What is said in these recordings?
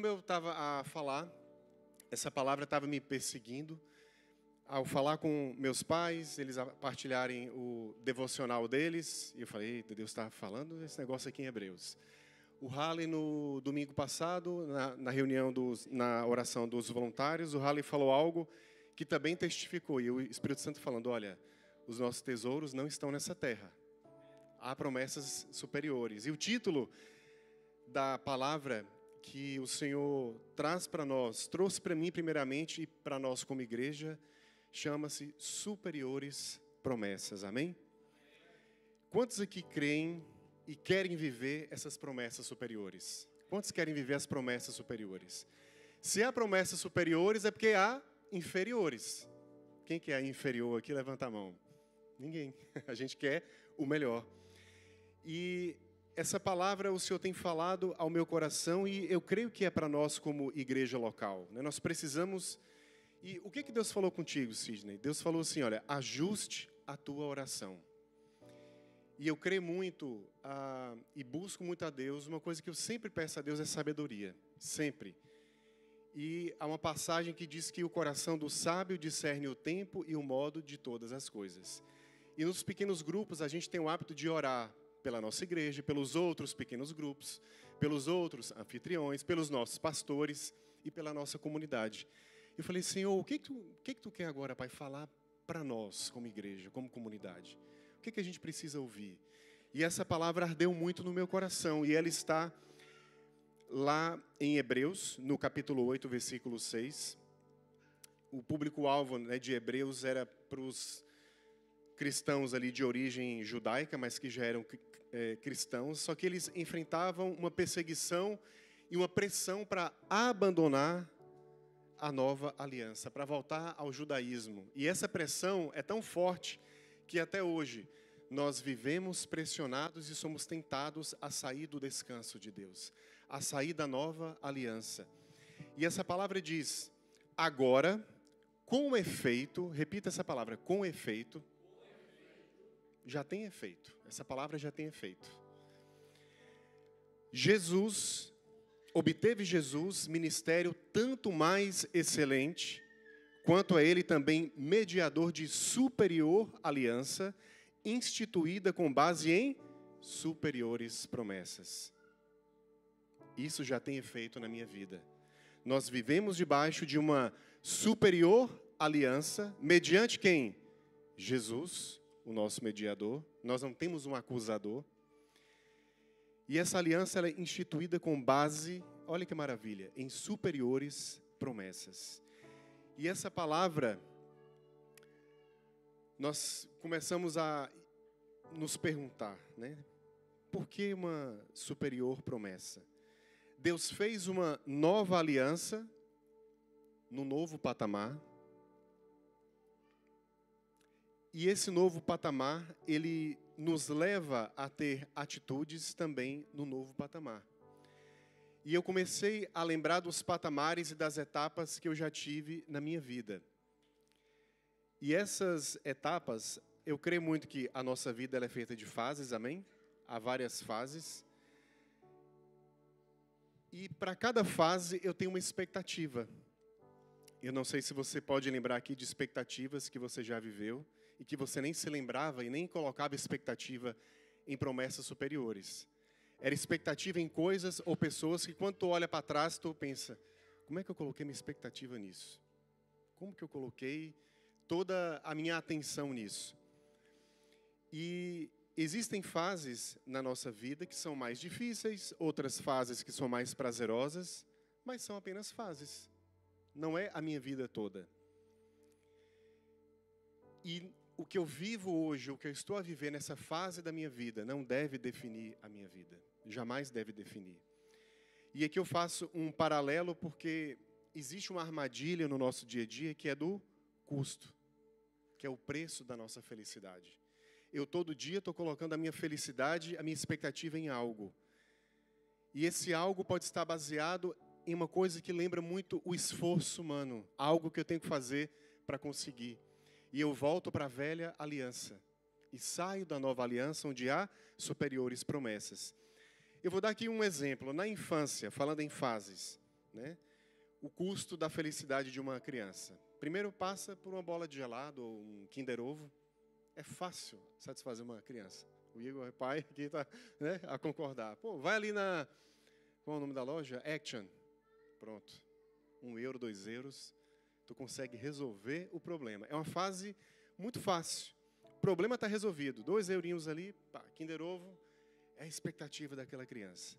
eu estava a falar, essa palavra estava me perseguindo. Ao falar com meus pais, eles partilharem o devocional deles, e eu falei, eita, Deus está falando esse negócio aqui em Hebreus. O Halley, no domingo passado, na reunião, na oração dos voluntários, o Halley falou algo que também testificou, e o Espírito Santo falando, olha, os nossos tesouros não estão nessa terra. Há promessas superiores. E o título da palavra que o Senhor traz para nós, trouxe para mim primeiramente e para nós como igreja, chama-se Superiores Promessas. Amém? Quantos aqui creem e querem viver essas promessas superiores? Quantos querem viver as promessas superiores? Se há promessas superiores, é porque há inferiores. Quem quer inferior aqui, levanta a mão. Ninguém. A gente quer o melhor. E essa palavra o Senhor tem falado ao meu coração e eu creio que é para nós como igreja local. Nós precisamos... E o que Deus falou contigo, Sidney? Deus falou assim, olha, ajuste a tua oração. E eu creio muito e busco muito a Deus. Uma coisa que eu sempre peço a Deus é sabedoria. Sempre. E há uma passagem que diz que o coração do sábio discerne o tempo e o modo de todas as coisas. E nos pequenos grupos a gente tem o hábito de orar pela nossa igreja, pelos outros pequenos grupos, pelos outros anfitriões, pelos nossos pastores e pela nossa comunidade. Eu falei, Senhor, o que tu quer agora, Pai, falar para nós como igreja, como comunidade? O que a gente precisa ouvir? E essa palavra ardeu muito no meu coração e ela está lá em Hebreus, no capítulo 8, versículo 6. O público-alvo, de Hebreus era para os cristãos ali de origem judaica, mas que já eram cristãos, só que eles enfrentavam uma perseguição e uma pressão para abandonar a nova aliança, para voltar ao judaísmo. E essa pressão é tão forte que até hoje nós vivemos pressionados e somos tentados a sair do descanso de Deus, a sair da nova aliança. E essa palavra diz, agora, com efeito, repita essa palavra, com efeito, já tem efeito. Essa palavra já tem efeito. Obteve Jesus ministério tanto mais excelente, quanto a ele também mediador de superior aliança, instituída com base em superiores promessas. Isso já tem efeito na minha vida. Nós vivemos debaixo de uma superior aliança, mediante quem? Jesus, o nosso mediador. Nós não temos um acusador. E essa aliança ela é instituída com base, olha que maravilha, em superiores promessas. E essa palavra, nós começamos a nos perguntar, por que uma superior promessa? Deus fez uma nova aliança, no novo patamar. E esse novo patamar, ele nos leva a ter atitudes também no novo patamar. E eu comecei a lembrar dos patamares e das etapas que eu já tive na minha vida. E essas etapas, eu creio muito que a nossa vida ela é feita de fases, amém? Há várias fases. E para cada fase eu tenho uma expectativa. Eu não sei se você pode lembrar aqui de expectativas que você já viveu e que você nem se lembrava e nem colocava expectativa em promessas superiores. Era expectativa em coisas ou pessoas que quando tu olha para trás, tu pensa, como é que eu coloquei minha expectativa nisso? Como que eu coloquei toda a minha atenção nisso? E existem fases na nossa vida que são mais difíceis, outras fases que são mais prazerosas, mas são apenas fases. Não é a minha vida toda. E o que eu vivo hoje, o que eu estou a viver nessa fase da minha vida, não deve definir a minha vida. Jamais deve definir. E aqui eu faço um paralelo porque existe uma armadilha no nosso dia a dia que é do custo, que é o preço da nossa felicidade. Eu todo dia estou colocando a minha felicidade, a minha expectativa em algo. E esse algo pode estar baseado em uma coisa que lembra muito o esforço humano, algo que eu tenho que fazer para conseguir. E eu volto para a velha aliança e saio da nova aliança onde há superiores promessas. Eu vou dar aqui um exemplo. Na infância, falando em fases, né? O custo da felicidade de uma criança. Primeiro passa por uma bola de gelado ou um Kinder Ovo. É fácil satisfazer uma criança. O Igor é pai, aqui está, né, a concordar. Pô, vai ali na... Qual é o nome da loja? Action. Pronto. €1, €2. Tu consegue resolver o problema. É uma fase muito fácil. O problema está resolvido. €2 ali, pá, Kinder Ovo. É a expectativa daquela criança.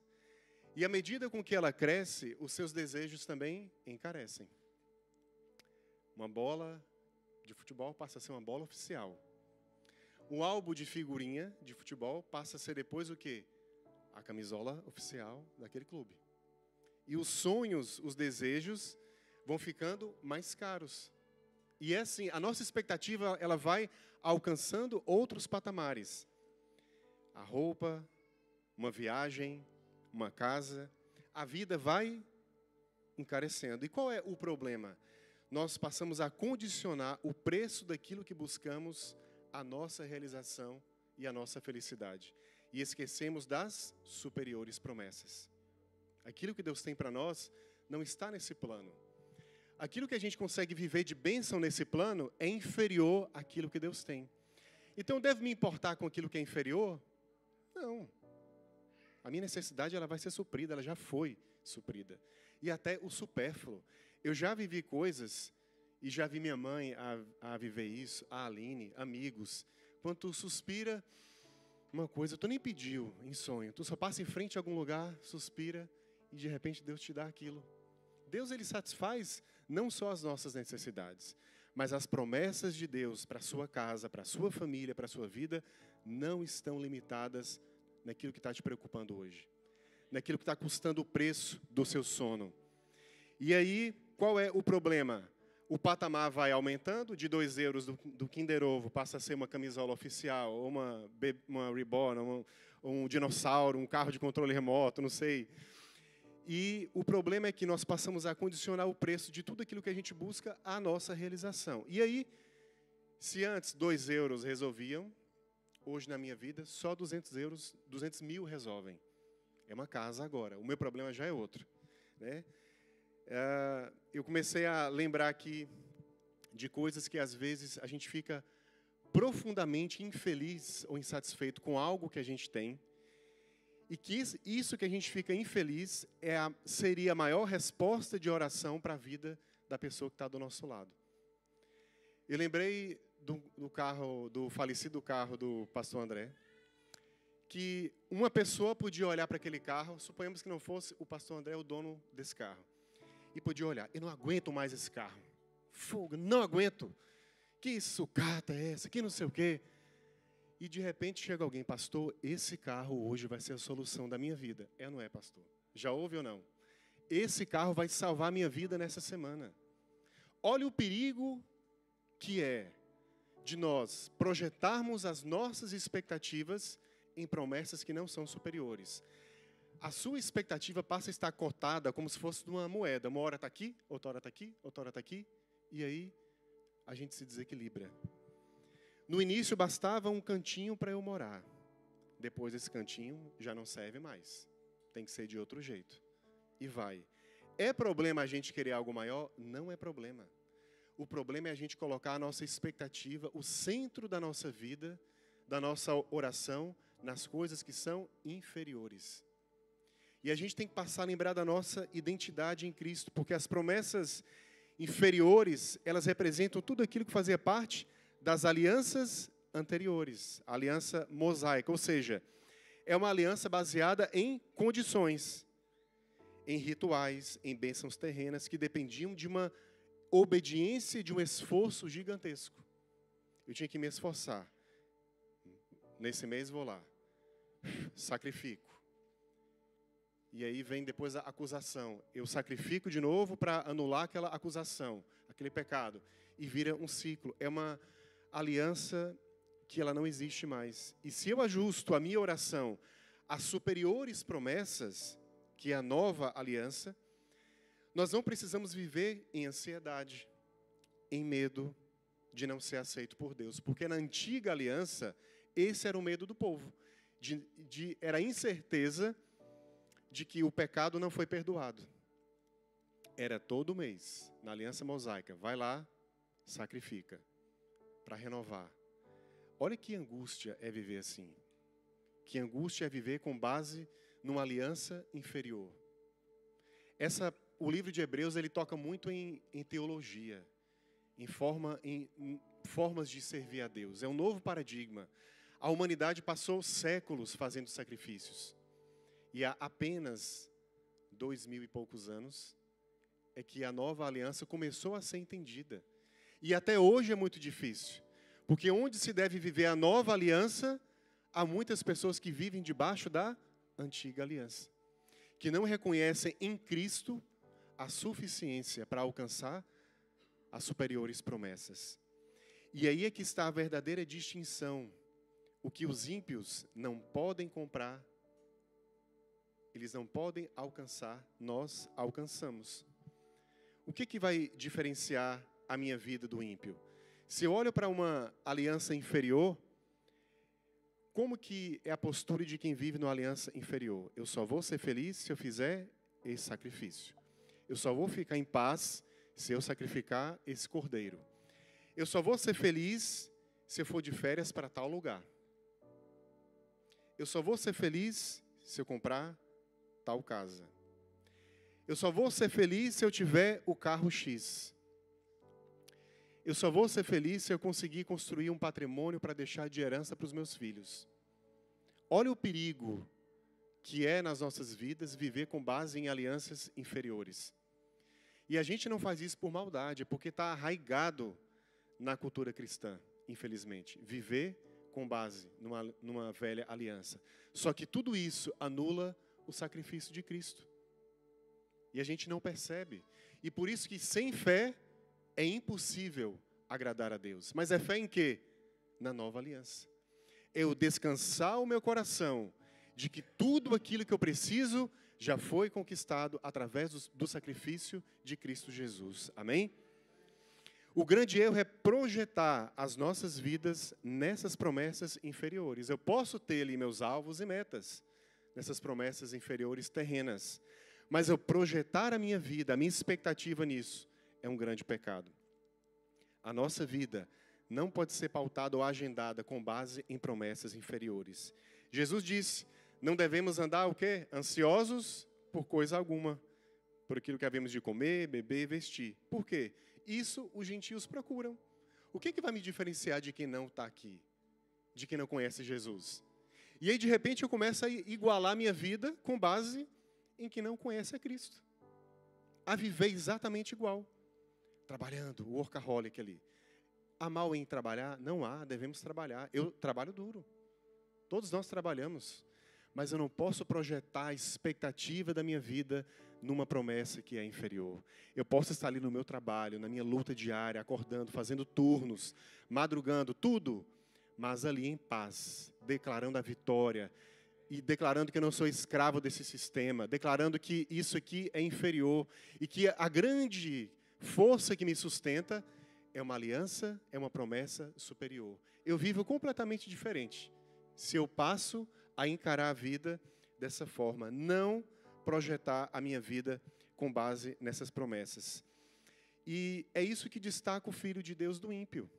E à medida com que ela cresce, os seus desejos também encarecem. Uma bola de futebol passa a ser uma bola oficial. Um álbum de figurinha de futebol passa a ser depois o quê? A camisola oficial daquele clube. E os sonhos, os desejos, vão ficando mais caros. E é assim, a nossa expectativa, ela vai alcançando outros patamares. A roupa, uma viagem, uma casa, a vida vai encarecendo. E qual é o problema? Nós passamos a condicionar o preço daquilo que buscamos à nossa realização e à nossa felicidade. E esquecemos das superiores promessas. Aquilo que Deus tem para nós não está nesse plano. Aquilo que a gente consegue viver de bênção nesse plano é inferior àquilo que Deus tem. Então, deve me importar com aquilo que é inferior? Não. A minha necessidade ela vai ser suprida, ela já foi suprida. E até o supérfluo. Eu já vivi coisas, e já vi minha mãe a viver isso, a Aline, amigos. Quando tu suspira uma coisa, tu nem pediu em sonho. Tu só passa em frente a algum lugar, suspira, e de repente Deus te dá aquilo. Deus ele satisfaz não só as nossas necessidades, mas as promessas de Deus para a sua casa, para a sua família, para a sua vida, não estão limitadas naquilo que está te preocupando hoje. Naquilo que está custando o preço do seu sono. E aí, qual é o problema? O patamar vai aumentando, de €2 do Kinder Ovo passa a ser uma camisola oficial, ou uma Reborn, um dinossauro, um carro de controle remoto, não sei. E o problema é que nós passamos a condicionar o preço de tudo aquilo que a gente busca à nossa realização. E aí, se antes €2 resolviam, hoje na minha vida, só €200, 200 mil resolvem. É uma casa agora, o meu problema já é outro, né? Eu comecei a lembrar aqui de coisas que às vezes a gente fica profundamente infeliz ou insatisfeito com algo que a gente tem, e que isso que a gente fica infeliz seria a maior resposta de oração para a vida da pessoa que está do nosso lado. Eu lembrei do falecido carro do pastor André, que uma pessoa podia olhar para aquele carro, suponhamos que não fosse o pastor André o dono desse carro, e podia olhar, eu não aguento mais esse carro. Fogo, não aguento. Que sucata é essa? Que não sei o quê. E de repente chega alguém, pastor, esse carro hoje vai ser a solução da minha vida. É ou não é, pastor? Já ouve ou não? Esse carro vai salvar a minha vida nessa semana. Olha o perigo que é de nós projetarmos as nossas expectativas em promessas que não são superiores. A sua expectativa passa a estar cotada como se fosse uma moeda. Uma hora está aqui, outra hora está aqui, outra hora está aqui. E aí a gente se desequilibra. No início bastava um cantinho para eu morar. Depois esse cantinho já não serve mais. Tem que ser de outro jeito. E vai. É problema a gente querer algo maior? Não é problema. O problema é a gente colocar a nossa expectativa, o centro da nossa vida, da nossa oração, nas coisas que são inferiores. E a gente tem que passar a lembrar da nossa identidade em Cristo, porque as promessas inferiores, elas representam tudo aquilo que fazia parte das alianças anteriores, a aliança mosaica, ou seja, é uma aliança baseada em condições, em rituais, em bênçãos terrenas, que dependiam de uma obediência e de um esforço gigantesco. Eu tinha que me esforçar. Nesse mês vou lá, sacrifico. E aí vem depois a acusação. Eu sacrifico de novo para anular aquela acusação, aquele pecado. E vira um ciclo. É uma aliança que ela não existe mais. E se eu ajusto a minha oração às superiores promessas, que é a nova aliança, nós não precisamos viver em ansiedade, em medo de não ser aceito por Deus. Porque na antiga aliança, esse era o medo do povo. Era a incerteza de que o pecado não foi perdoado. era todo mês, na aliança mosaica. Vai lá, sacrifica, para renovar. Olha que angústia é viver assim. Que angústia é viver com base numa aliança inferior. O livro de Hebreus, ele toca muito em teologia, em formas de servir a Deus. É um novo paradigma. A humanidade passou séculos fazendo sacrifícios. E há apenas 2000 e poucos anos é que a nova aliança começou a ser entendida. E até hoje é muito difícil. Porque onde se deve viver a nova aliança, há muitas pessoas que vivem debaixo da antiga aliança, que não reconhecem em Cristo a suficiência para alcançar as superiores promessas. E aí é que está a verdadeira distinção. O que os ímpios não podem comprar, eles não podem alcançar, nós alcançamos. O que vai diferenciar a minha vida do ímpio? Se eu olho para uma aliança inferior, como que é a postura de quem vive numa aliança inferior? Eu só vou ser feliz se eu fizer esse sacrifício. Eu só vou ficar em paz se eu sacrificar esse cordeiro. Eu só vou ser feliz se eu for de férias para tal lugar. Eu só vou ser feliz se eu comprar tal casa. Eu só vou ser feliz se eu tiver o carro X. Eu só vou ser feliz se eu conseguir construir um patrimônio para deixar de herança para os meus filhos. Olha o perigo que é nas nossas vidas viver com base em alianças inferiores. E a gente não faz isso por maldade, é porque está arraigado na cultura cristã, infelizmente. Viver com base numa velha aliança. Só que tudo isso anula o sacrifício de Cristo. E a gente não percebe. E por isso que sem fé é impossível agradar a Deus. Mas é fé em quê? Na nova aliança. Eu descansar o meu coração de que tudo aquilo que eu preciso já foi conquistado através do sacrifício de Cristo Jesus. Amém? O grande erro é projetar as nossas vidas nessas promessas inferiores. Eu posso ter ali meus alvos e metas, nessas promessas inferiores terrenas. Mas eu projetar a minha vida, a minha expectativa nisso, é um grande pecado. A nossa vida não pode ser pautada ou agendada com base em promessas inferiores. Jesus disse, não devemos andar o quê? Ansiosos por coisa alguma, por aquilo que havemos de comer, beber e vestir. Por quê? Isso os gentios procuram. O que vai me diferenciar de quem não está aqui? De quem não conhece Jesus? E aí, de repente, eu começo a igualar minha vida com base em quem não conhece a Cristo. A viver exatamente igual. Trabalhando, o workaholic ali. Há mal em trabalhar? Não há, devemos trabalhar. Eu trabalho duro. Todos nós trabalhamos. Mas eu não posso projetar a expectativa da minha vida numa promessa que é inferior. Eu posso estar ali no meu trabalho, na minha luta diária, acordando, fazendo turnos, madrugando, tudo, mas ali em paz, declarando a vitória e declarando que eu não sou escravo desse sistema, declarando que isso aqui é inferior e que a grande força que me sustenta é uma aliança, é uma promessa superior. Eu vivo completamente diferente se eu passo a encarar a vida dessa forma, não projetar a minha vida com base nessas promessas. E é isso que destaca o Filho de Deus do ímpio.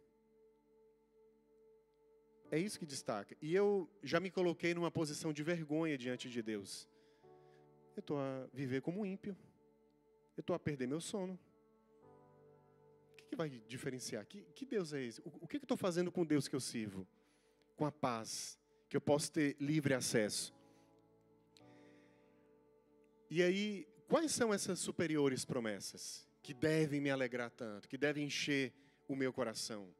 É isso que destaca. E eu já me coloquei numa posição de vergonha diante de Deus. Eu estou a viver como ímpio. Eu estou a perder meu sono. O que vai diferenciar? Que Deus é esse? O que eu estou fazendo com o Deus que eu sirvo? Com a paz, que eu posso ter livre acesso. E aí, quais são essas superiores promessas que devem me alegrar tanto, que devem encher o meu coração?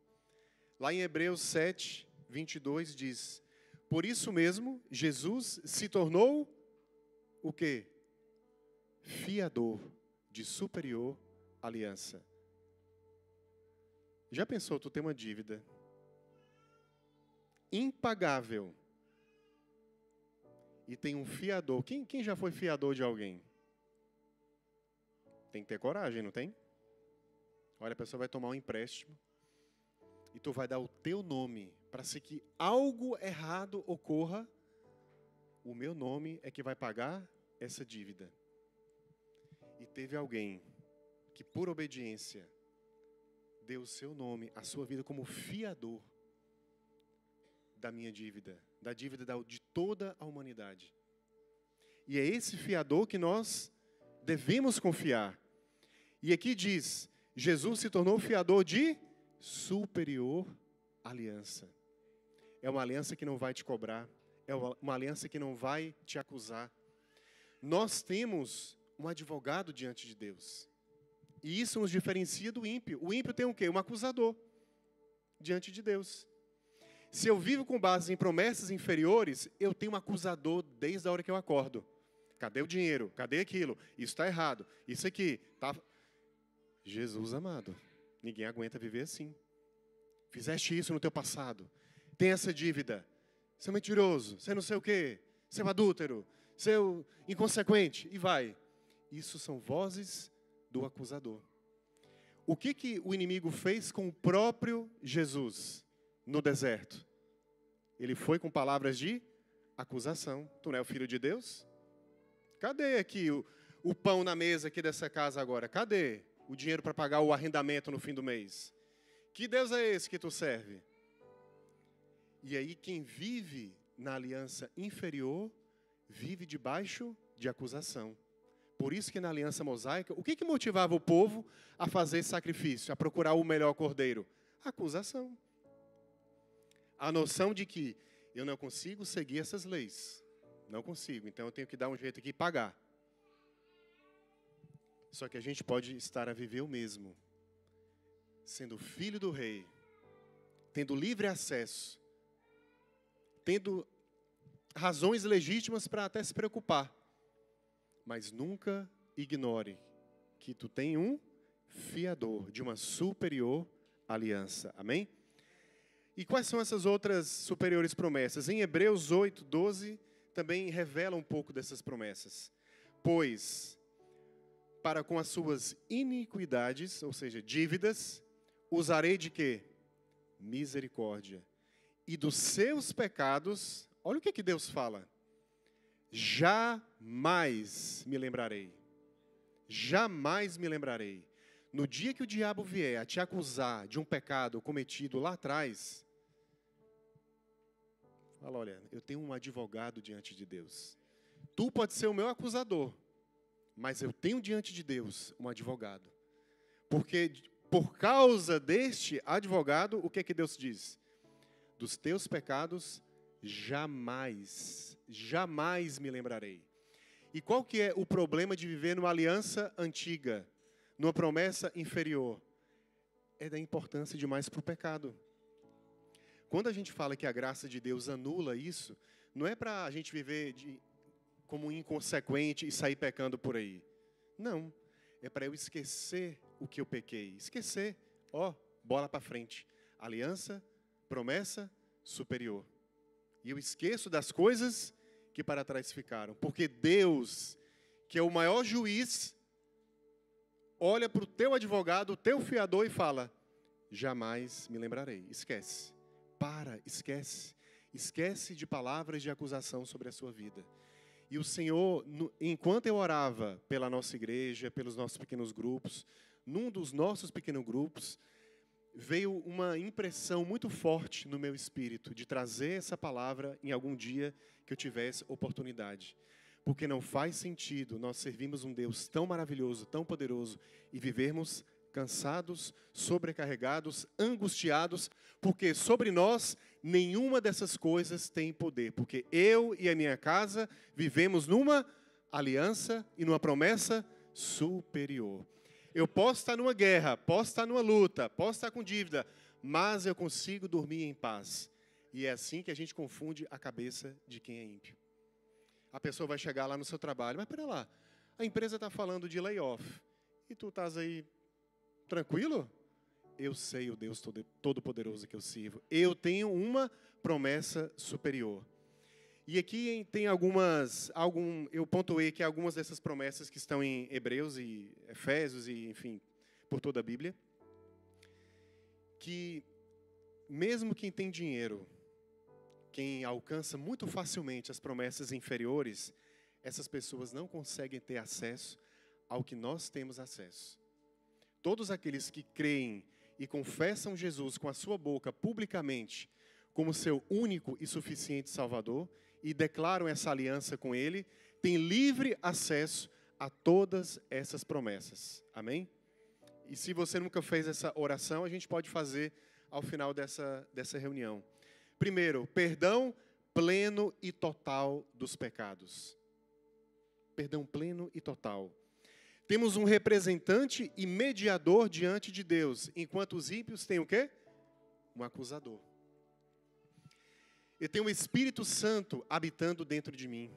Lá em Hebreus 7, 22 diz, por isso mesmo, Jesus se tornou o quê? Fiador de superior aliança. Já pensou, tu tem uma dívida impagável e tem um fiador. Quem já foi fiador de alguém? Tem que ter coragem, não tem? Olha, a pessoa vai tomar um empréstimo e tu vai dar o teu nome para se que algo errado ocorra, o meu nome é que vai pagar essa dívida. E teve alguém que por obediência deu o seu nome, a sua vida como fiador da minha dívida, da dívida de toda a humanidade. E é esse fiador que nós devemos confiar. E aqui diz, Jesus se tornou fiador de superior aliança. É uma aliança que não vai te cobrar, é uma aliança que não vai te acusar. Nós temos um advogado diante de Deus. E isso nos diferencia do ímpio. O ímpio tem o quê? Um acusador diante de Deus. Se eu vivo com base em promessas inferiores, eu tenho um acusador desde a hora que eu acordo. Cadê o dinheiro? Cadê aquilo? Isso está errado. Isso aqui está... Jesus amado, ninguém aguenta viver assim. Fizeste isso no teu passado. Tem essa dívida. Você é mentiroso. Você não sei o quê. Você é um adúltero. Você é um inconsequente. E vai. Isso são vozes do acusador. O que o inimigo fez com o próprio Jesus no deserto? Ele foi com palavras de acusação. Tu não é o filho de Deus? Cadê aqui o pão na mesa aqui dessa casa agora? Cadê o dinheiro para pagar o arrendamento no fim do mês? Que Deus é esse que tu serve? E aí quem vive na aliança inferior, vive debaixo de acusação. Por isso que na aliança mosaica, o que motivava o povo a fazer sacrifício, a procurar o melhor cordeiro? Acusação. A noção de que eu não consigo seguir essas leis. Não consigo, então eu tenho que dar um jeito aqui e pagar. Só que a gente pode estar a viver o mesmo. Sendo filho do rei, tendo livre acesso, tendo razões legítimas para até se preocupar. Mas nunca ignore que tu tem um fiador de uma superior aliança. Amém? E quais são essas outras superiores promessas? Em Hebreus 8, 12, também revela um pouco dessas promessas. Pois, para com as suas iniquidades, ou seja, dívidas, usarei de quê? Misericórdia. E dos seus pecados, olha o que Deus fala. Jamais me lembrarei. Jamais me lembrarei. No dia que o diabo vier a te acusar de um pecado cometido lá atrás, fala, olha, eu tenho um advogado diante de Deus. Tu pode ser o meu acusador, mas eu tenho diante de Deus um advogado. Porque por causa deste advogado, o que Deus diz? Dos teus pecados, jamais me lembrarei. E qual que é o problema de viver numa aliança antiga, numa promessa inferior? É da importância demais para o pecado. Quando a gente fala que a graça de Deus anula isso, não é para a gente viver como um inconsequente e sair pecando por aí. Não, é para eu esquecer o que eu pequei. Esquecer, bola para frente. Aliança, promessa, superior. E eu esqueço das coisas que para trás ficaram. Porque Deus, que é o maior juiz, olha para o teu advogado, o teu fiador e fala, jamais me lembrarei. Esquece. Esquece. Esquece de palavras de acusação sobre a sua vida. E o Senhor, enquanto eu orava pela nossa igreja, pelos nossos pequenos grupos, num dos nossos pequenos grupos, veio uma impressão muito forte no meu espírito de trazer essa palavra em algum dia que eu tivesse oportunidade. Porque não faz sentido nós servirmos um Deus tão maravilhoso, tão poderoso e vivermos cansados, sobrecarregados, angustiados, porque sobre nós nenhuma dessas coisas tem poder. Porque eu e a minha casa vivemos numa aliança e numa promessa superior. Eu posso estar numa guerra, posso estar numa luta, posso estar com dívida, mas eu consigo dormir em paz. E é assim que a gente confunde a cabeça de quem é ímpio. A pessoa vai chegar lá no seu trabalho, mas pera lá, a empresa está falando de layoff, e tu estás aí tranquilo? Eu sei o Deus Todo-Poderoso que eu sirvo. Eu tenho uma promessa superior. E aqui tem eu pontuei aqui algumas dessas promessas que estão em Hebreus e Efésios e, enfim, por toda a Bíblia. Que mesmo quem tem dinheiro, quem alcança muito facilmente as promessas inferiores, essas pessoas não conseguem ter acesso ao que nós temos acesso. todos aqueles que creem e confessam Jesus com a sua boca publicamente como seu único e suficiente Salvador e declaram essa aliança com Ele, têm livre acesso a todas essas promessas. Amém? E se você nunca fez essa oração, a gente pode fazer ao final dessa reunião. Primeiro, perdão pleno e total dos pecados. Perdão pleno e total. Temos um representante e mediador diante de Deus, enquanto os ímpios têm o quê? Um acusador. Eu tenho o Espírito Santo habitando dentro de mim.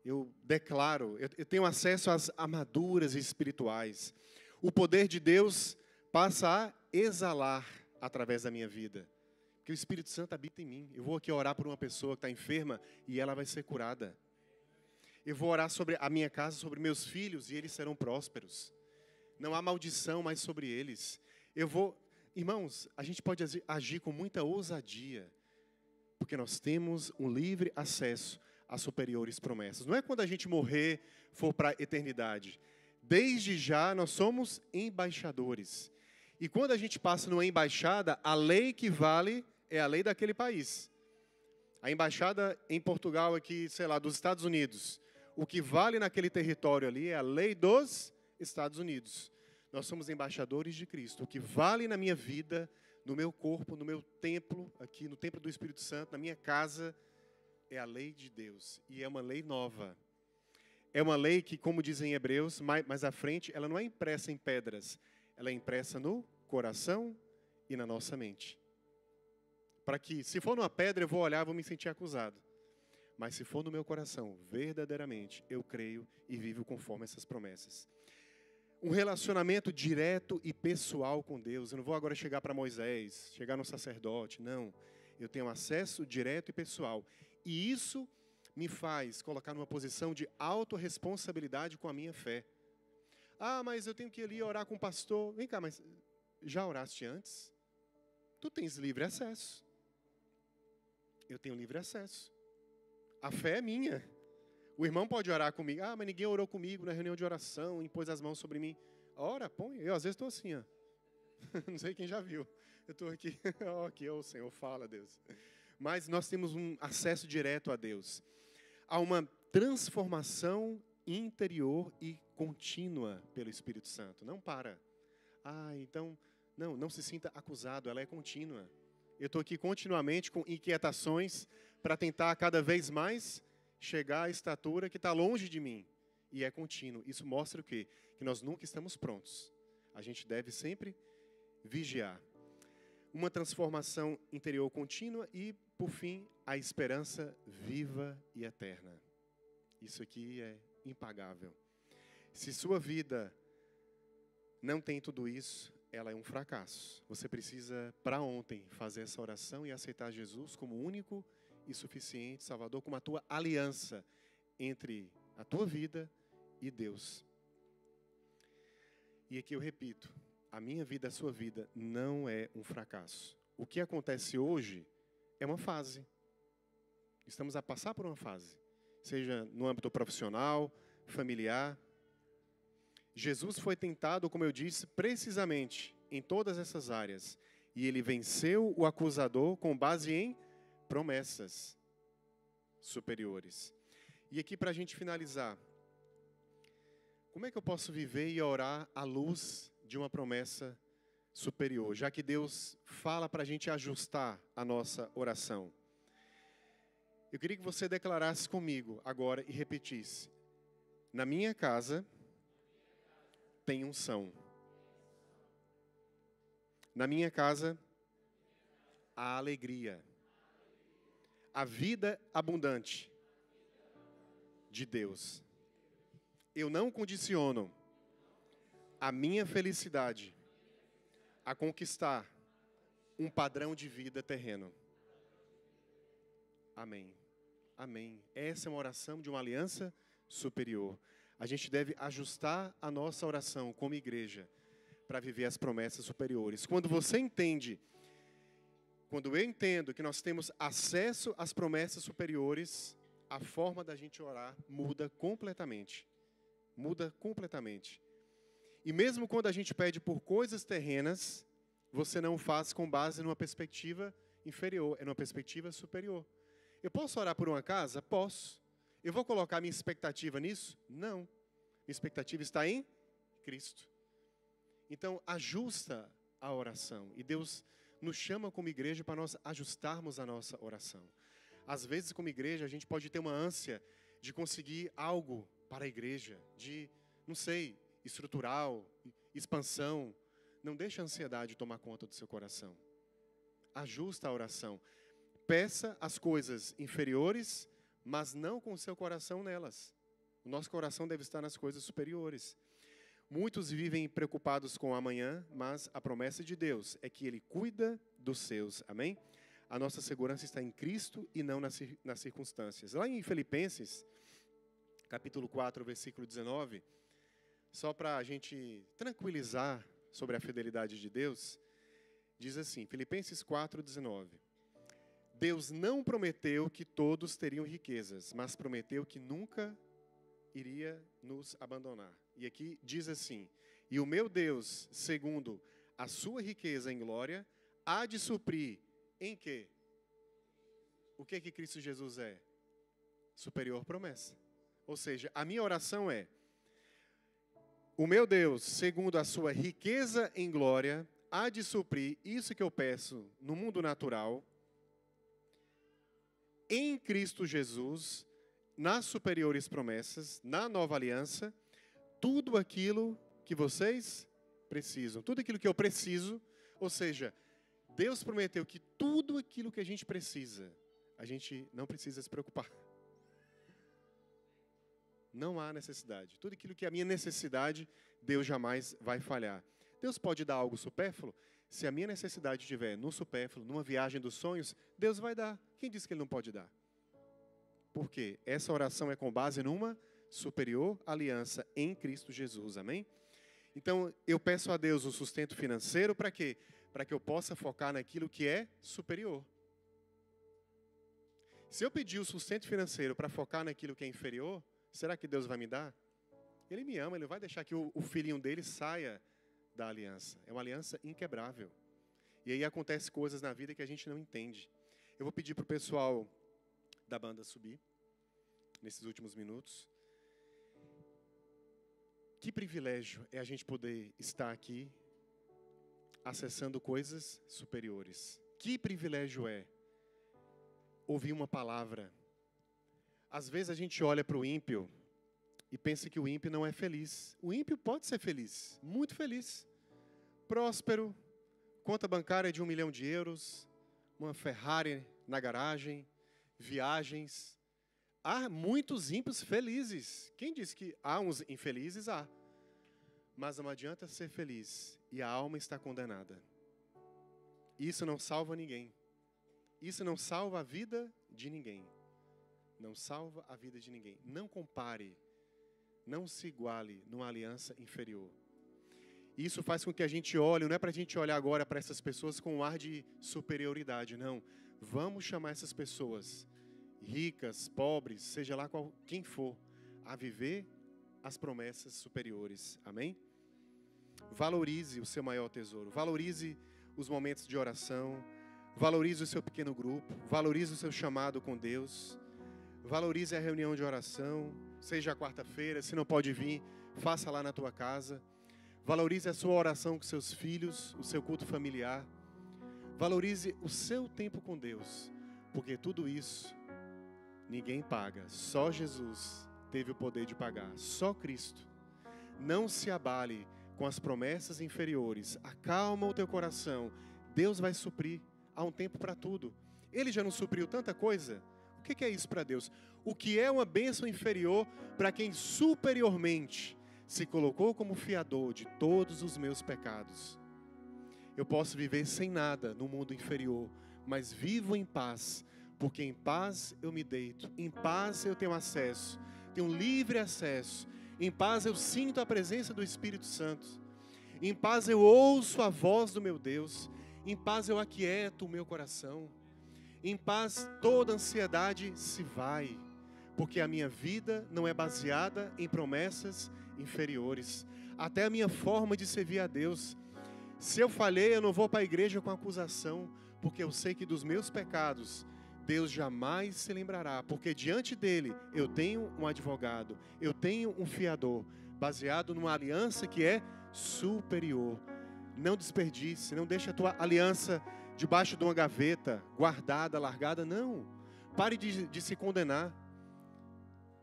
Eu declaro, eu tenho acesso às armaduras espirituais. O poder de Deus passa a exalar através da minha vida. Porque o Espírito Santo habita em mim. Eu vou aqui orar por uma pessoa que está enferma e ela vai ser curada. Eu vou orar sobre a minha casa, sobre meus filhos e eles serão prósperos. Não há maldição mais sobre eles. Irmãos, a gente pode agir com muita ousadia. Porque nós temos um livre acesso às superiores promessas. Não é quando a gente morrer, for para a eternidade. Desde já nós somos embaixadores. E quando a gente passa numa embaixada, a lei que vale é a lei daquele país. A embaixada em Portugal aqui, sei lá, dos Estados Unidos. O que vale naquele território ali é a lei dos Estados Unidos. Nós somos embaixadores de Cristo. O que vale na minha vida, no meu corpo, no meu templo, aqui no templo do Espírito Santo, na minha casa, é a lei de Deus. E é uma lei nova. É uma lei que, como dizem em Hebreus, mais à frente, ela não é impressa em pedras. Ela é impressa no coração e na nossa mente. Para que, se for numa pedra, eu vou olhar, vou me sentir acusado. Mas se for no meu coração, verdadeiramente, eu creio e vivo conforme essas promessas. Um relacionamento direto e pessoal com Deus. Eu não vou agora chegar para Moisés, chegar no sacerdote, não. Eu tenho acesso direto e pessoal. E isso me faz colocar numa posição de autorresponsabilidade com a minha fé. Ah, mas eu tenho que ir ali orar com o pastor. Vem cá, mas já oraste antes? Tu tens livre acesso. Eu tenho livre acesso. A fé é minha. O irmão pode orar comigo. Ah, mas ninguém orou comigo na reunião de oração, impôs as mãos sobre mim. Ora, põe. Eu às vezes estou assim, ó. Não sei quem já viu. Eu estou aqui. Aqui, o Senhor, fala, Deus. Mas nós temos um acesso direto a Deus. Há uma transformação interior e contínua pelo Espírito Santo. Não para. Ah, então, não se sinta acusado, ela é contínua. Eu estou aqui continuamente com inquietações para tentar cada vez mais chegar à estatura que está longe de mim. E é contínuo. Isso mostra o quê? Que nós nunca estamos prontos. A gente deve sempre vigiar. Uma transformação interior contínua e, por fim, a esperança viva e eterna. Isso aqui é impagável. Se sua vida não tem tudo isso, ela é um fracasso. Você precisa, para ontem, fazer essa oração e aceitar Jesus como único e suficiente Salvador, como a tua aliança entre a tua vida e Deus. E aqui eu repito, a minha vida, a sua vida, não é um fracasso. O que acontece hoje é uma fase. Estamos a passar por uma fase. Seja no âmbito profissional, familiar. Jesus foi tentado, como eu disse, precisamente em todas essas áreas. E ele venceu o acusador com base em promessas superiores. E aqui, para a gente finalizar, como é que eu posso viver e orar à luz de uma promessa superior, já que Deus fala para a gente ajustar a nossa oração? Eu queria que você declarasse comigo agora e repetisse: na minha casa tem unção. Na minha casa há alegria. A vida abundante de Deus. Eu não condiciono a minha felicidade a conquistar um padrão de vida terreno. Amém. Amém. Essa é uma oração de uma aliança superior. A gente deve ajustar a nossa oração como igreja para viver as promessas superiores. Quando eu entendo que nós temos acesso às promessas superiores, a forma da gente orar muda completamente. Muda completamente. E mesmo quando a gente pede por coisas terrenas, você não faz com base numa perspectiva inferior, é numa perspectiva superior. Eu posso orar por uma casa? Posso. Eu vou colocar minha expectativa nisso? Não. Minha expectativa está em Cristo. Então, ajusta a oração. E Deus nos chama como igreja para nós ajustarmos a nossa oração. Às vezes, como igreja, a gente pode ter uma ânsia de conseguir algo para a igreja, de, não sei, estrutural, expansão. Não deixe a ansiedade tomar conta do seu coração. Ajusta a oração. Peça as coisas inferiores, mas não com o seu coração nelas. O nosso coração deve estar nas coisas superiores. Muitos vivem preocupados com o amanhã, mas a promessa de Deus é que Ele cuida dos seus. Amém? A nossa segurança está em Cristo e não nas circunstâncias. Lá em Filipenses, capítulo 4, versículo 19, só para a gente tranquilizar sobre a fidelidade de Deus, diz assim, Filipenses 4, 19. Deus não prometeu que todos teriam riquezas, mas prometeu que nunca iria nos abandonar. E aqui diz assim, e o meu Deus, segundo a sua riqueza em glória, há de suprir em quê? O que Cristo Jesus é? Superior promessa. Ou seja, a minha oração é, o meu Deus, segundo a sua riqueza em glória, há de suprir isso que eu peço no mundo natural, em Cristo Jesus, nas superiores promessas, na nova aliança, tudo aquilo que vocês precisam, tudo aquilo que eu preciso, ou seja, Deus prometeu que tudo aquilo que a gente precisa, a gente não precisa se preocupar. Não há necessidade. Tudo aquilo que é a minha necessidade, Deus jamais vai falhar. Deus pode dar algo supérfluo? Se a minha necessidade estiver no supérfluo, numa viagem dos sonhos, Deus vai dar. Quem disse que Ele não pode dar? Por quê? Essa oração é com base numa superior aliança em Cristo Jesus. Amém? Então, eu peço a Deus o sustento financeiro para quê? Para que eu possa focar naquilo que é superior. Se eu pedir o sustento financeiro para focar naquilo que é inferior, será que Deus vai me dar? Ele me ama, Ele não vai deixar que o filhinho dele saia da aliança. É uma aliança inquebrável. E aí acontecem coisas na vida que a gente não entende. Eu vou pedir para o pessoal da banda subir, nesses últimos minutos. Que privilégio é a gente poder estar aqui, acessando coisas superiores. Que privilégio é ouvir uma palavra. Às vezes a gente olha para o ímpio e pensa que o ímpio não é feliz. O ímpio pode ser feliz, muito feliz. Próspero, conta bancária de 1 milhão de euros, uma Ferrari na garagem, viagens. Há muitos ímpios felizes. Quem disse que há uns infelizes? Há. Mas não adianta ser feliz e a alma está condenada. Isso não salva ninguém. Isso não salva a vida de ninguém. Não salva a vida de ninguém. Não compare, não se iguale numa aliança inferior. Isso faz com que a gente olhe, não é para a gente olhar agora para essas pessoas com um ar de superioridade, não. Vamos chamar essas pessoas, ricas, pobres, seja lá quem for, a viver as promessas superiores. Amém? Valorize o seu maior tesouro. Valorize os momentos de oração. Valorize o seu pequeno grupo. Valorize o seu chamado com Deus. Valorize a reunião de oração. Seja a quarta-feira, se não pode vir, faça lá na tua casa. Valorize a sua oração com seus filhos, o seu culto familiar. Valorize o seu tempo com Deus. Porque tudo isso ninguém paga. Só Jesus teve o poder de pagar. Só Cristo. Não se abale com as promessas inferiores. Acalma o teu coração. Deus vai suprir. Há um tempo para tudo. Ele já não supriu tanta coisa? O que é isso para Deus? O que é uma bênção inferior para quem superiormente se colocou como fiador de todos os meus pecados? Eu posso viver sem nada no mundo inferior, mas vivo em paz, porque em paz eu me deito, em paz eu tenho acesso, tenho livre acesso, em paz eu sinto a presença do Espírito Santo, em paz eu ouço a voz do meu Deus, em paz eu aquieto o meu coração, em paz toda ansiedade se vai, porque a minha vida não é baseada em promessas inferiores. até a minha forma de servir a Deus. Se eu falhei, eu não vou para a igreja com acusação, porque eu sei que dos meus pecados Deus jamais se lembrará, porque diante dele eu tenho um advogado, eu tenho um fiador, baseado numa aliança que é superior. Não desperdice, não deixe a tua aliança debaixo de uma gaveta, guardada, largada, não. Pare de se condenar.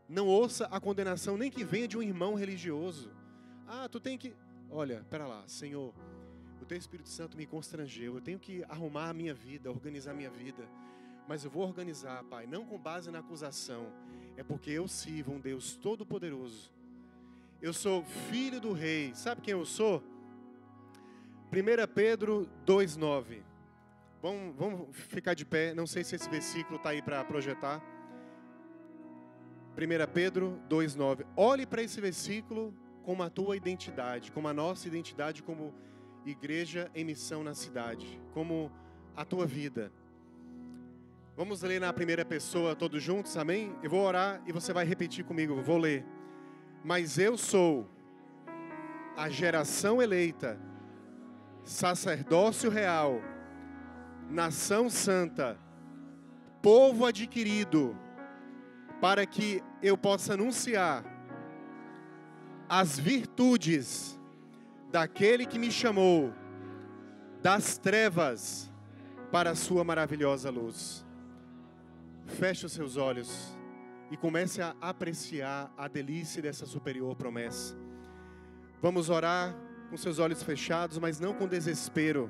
Não ouça a condenação, nem que venha de um irmão religioso. Tu tem que... Olha, pera lá, Senhor, o Teu Espírito Santo me constrangeu, eu tenho que arrumar a minha vida, organizar a minha vida. Mas eu vou organizar, Pai, não com base na acusação, é porque eu sirvo um Deus Todo-Poderoso. Eu sou filho do Rei. Sabe quem eu sou? 1 Pedro 2,9. Vamos ficar de pé. Não sei se esse versículo está aí para projetar. 1 Pedro 2,9. Olhe para esse versículo como a tua identidade, como a nossa identidade como igreja em missão na cidade, como a tua vida. Vamos ler na primeira pessoa todos juntos, amém? Eu vou orar e você vai repetir comigo, vou ler. Mas eu sou a geração eleita, sacerdócio real, nação santa, povo adquirido, para que eu possa anunciar as virtudes daquele que me chamou das trevas para a sua maravilhosa luz. Feche os seus olhos e comece a apreciar a delícia dessa superior promessa. Vamos orar com seus olhos fechados, mas não com desespero,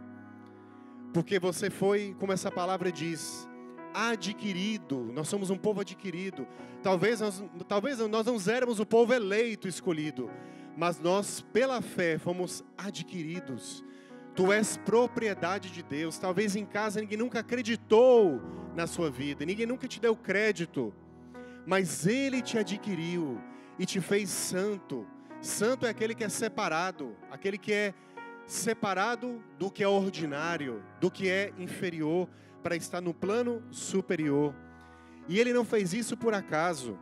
porque você foi, como essa palavra diz, adquirido. Nós somos um povo adquirido. Talvez nós não éramos o povo eleito, escolhido, mas nós, pela fé, fomos adquiridos. Tu és propriedade de Deus. Talvez em casa ninguém nunca acreditou na sua vida, ninguém nunca te deu crédito, mas Ele te adquiriu e te fez santo. Santo é aquele que é separado, aquele que é separado do que é ordinário, do que é inferior, para estar no plano superior. E Ele não fez isso por acaso.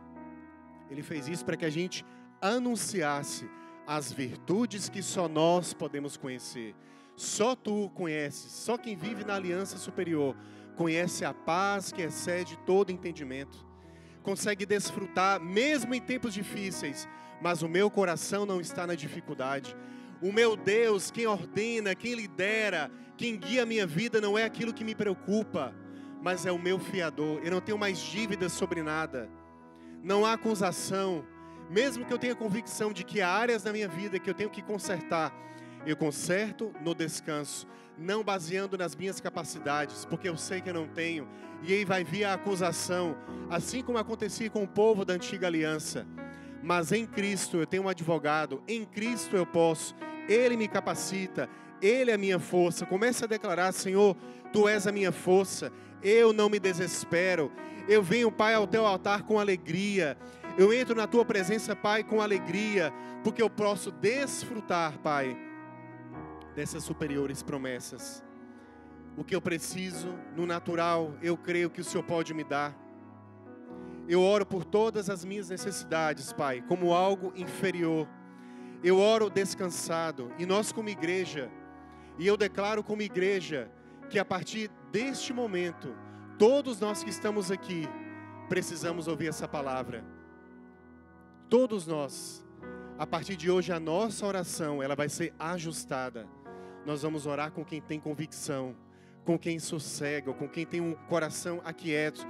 Ele fez isso para que a gente anunciasse as virtudes que só nós podemos conhecer. Só tu conheces, só quem vive na aliança superior conhece a paz que excede todo entendimento. Consegue desfrutar mesmo em tempos difíceis, mas o meu coração não está na dificuldade. O meu Deus, quem ordena, quem lidera, quem guia a minha vida não é aquilo que me preocupa, mas é o meu fiador. Eu não tenho mais dívidas sobre nada. Não há acusação. Mesmo que eu tenha convicção de que há áreas da minha vida que eu tenho que consertar, eu conserto no descanso, não baseando nas minhas capacidades, porque eu sei que eu não tenho. E aí vai vir a acusação, assim como acontecia com o povo da antiga aliança. Mas em Cristo eu tenho um advogado, em Cristo eu posso, Ele me capacita, Ele é a minha força. Comece a declarar: Senhor, Tu és a minha força, eu não me desespero. Eu venho, Pai, ao Teu altar com alegria. Eu entro na Tua presença, Pai, com alegria, porque eu posso desfrutar, Pai, dessas superiores promessas. O que eu preciso no natural, eu creio que o Senhor pode me dar. Eu oro por todas as minhas necessidades, Pai, como algo inferior. Eu oro descansado, e nós como igreja, e eu declaro como igreja, que a partir deste momento, todos nós que estamos aqui, precisamos ouvir essa palavra. Todos nós, a partir de hoje, a nossa oração, ela vai ser ajustada. Nós vamos orar com quem tem convicção, com quem sossega, com quem tem um coração aquieto,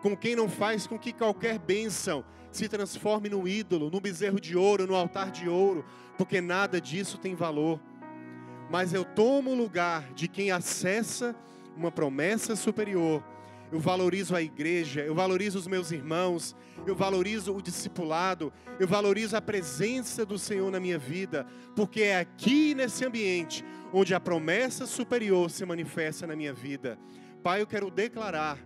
com quem não faz com que qualquer bênção se transforme no ídolo, no bezerro de ouro, no altar de ouro, porque nada disso tem valor. Mas eu tomo o lugar de quem acessa uma promessa superior. Eu valorizo a igreja, eu valorizo os meus irmãos, eu valorizo o discipulado, eu valorizo a presença do Senhor na minha vida, porque é aqui nesse ambiente onde a promessa superior se manifesta na minha vida. Pai, eu quero declarar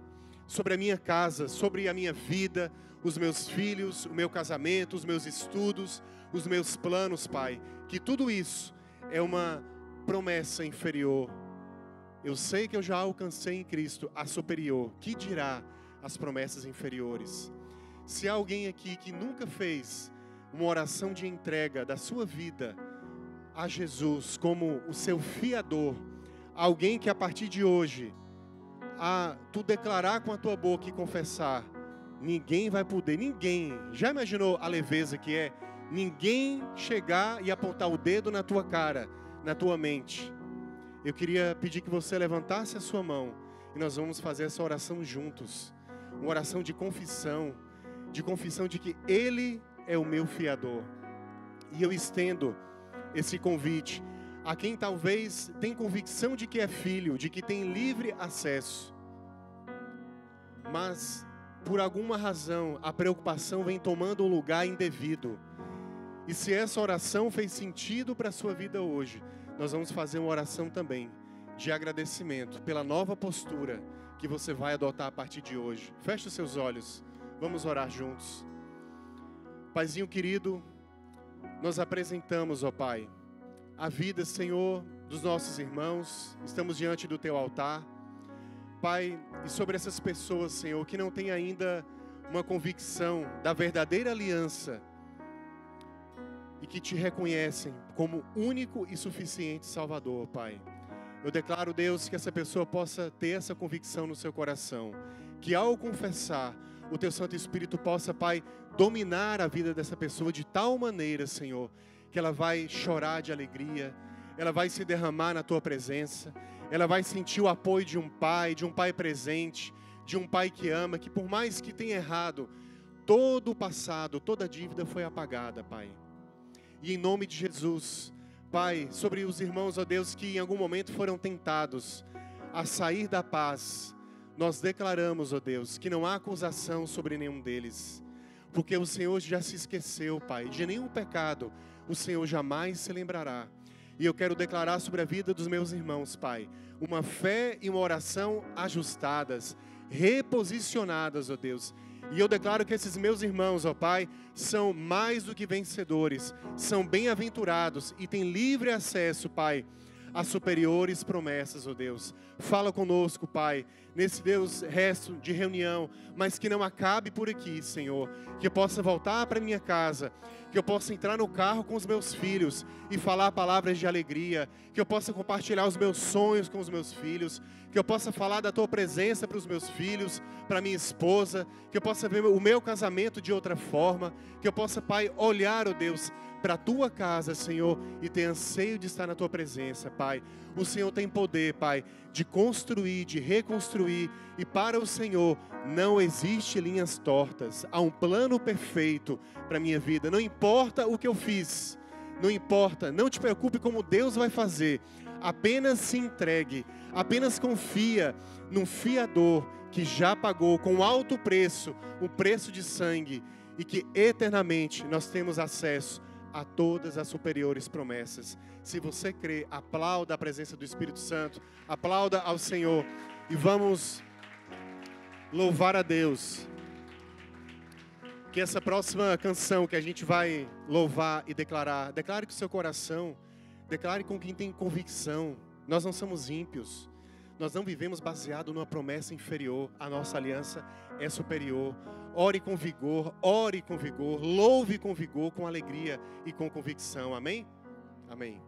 sobre a minha casa, sobre a minha vida, os meus filhos, o meu casamento, os meus estudos, os meus planos, Pai, que tudo isso é uma promessa inferior. Eu sei que eu já alcancei em Cristo a superior, que dirá as promessas inferiores. Se há alguém aqui que nunca fez uma oração de entrega da sua vida a Jesus como o seu fiador, alguém que a partir de hoje, tu declarar com a tua boca e confessar, ninguém vai poder, ninguém, já imaginou a leveza que é? Ninguém chegar e apontar o dedo na tua cara, na tua mente. Eu queria pedir que você levantasse a sua mão e nós vamos fazer essa oração juntos. Uma oração de confissão de que Ele é o meu fiador. E eu estendo esse convite a quem talvez tem convicção de que é filho, de que tem livre acesso, mas por alguma razão a preocupação vem tomando um lugar indevido. E se essa oração fez sentido para a sua vida hoje, nós vamos fazer uma oração também de agradecimento pela nova postura que você vai adotar a partir de hoje. Feche os seus olhos, vamos orar juntos. Paizinho querido, nós apresentamos, ó Pai, a vida, Senhor, dos nossos irmãos. Estamos diante do Teu altar, Pai, e sobre essas pessoas, Senhor, que não têm ainda uma convicção da verdadeira aliança e que Te reconhecem como único e suficiente Salvador, Pai. Eu declaro, Deus, que essa pessoa possa ter essa convicção no seu coração, que ao confessar, o Teu Santo Espírito possa, Pai, dominar a vida dessa pessoa de tal maneira, Senhor, que ela vai chorar de alegria, ela vai se derramar na Tua presença, ela vai sentir o apoio de um pai presente, de um pai que ama, que por mais que tenha errado, todo o passado, toda a dívida foi apagada, Pai. E em nome de Jesus, Pai, sobre os irmãos, ó Deus, que em algum momento foram tentados a sair da paz, nós declaramos, ó Deus, que não há acusação sobre nenhum deles, porque o Senhor já se esqueceu, Pai, de nenhum pecado, o Senhor jamais se lembrará. E eu quero declarar sobre a vida dos meus irmãos, Pai, uma fé e uma oração ajustadas, reposicionadas, ó Deus. E eu declaro que esses meus irmãos, ó Pai, são mais do que vencedores, são bem-aventurados e têm livre acesso, Pai, a superiores promessas, ó Deus. Fala conosco, Pai, nesse Deus resto de reunião, mas que não acabe por aqui, Senhor. Que eu possa voltar para minha casa, que eu possa entrar no carro com os meus filhos e falar palavras de alegria, que eu possa compartilhar os meus sonhos com os meus filhos, que eu possa falar da Tua presença para os meus filhos, para minha esposa, que eu possa ver o meu casamento de outra forma, que eu possa, Pai, olhar, ó Deus, para a Tua casa, Senhor, e ter anseio de estar na Tua presença, Pai. O Senhor tem poder, Pai, de construir, de reconstruir, e para o Senhor não existe linhas tortas. Há um plano perfeito para a minha vida. Não importa o que eu fiz, não importa, não te preocupe como Deus vai fazer. Apenas se entregue, apenas confia num fiador que já pagou com alto preço, o preço de sangue, e que eternamente nós temos acesso a todas as superiores promessas. Se você crê, aplauda a presença do Espírito Santo, aplauda ao Senhor e vamos louvar a Deus. Que essa próxima canção que a gente vai louvar e declarar, declare com o seu coração, declare com quem tem convicção. Nós não somos ímpios, nós não vivemos baseado numa promessa inferior, a nossa aliança é superior. Ore com vigor, louve com vigor, com alegria e com convicção. Amém? Amém.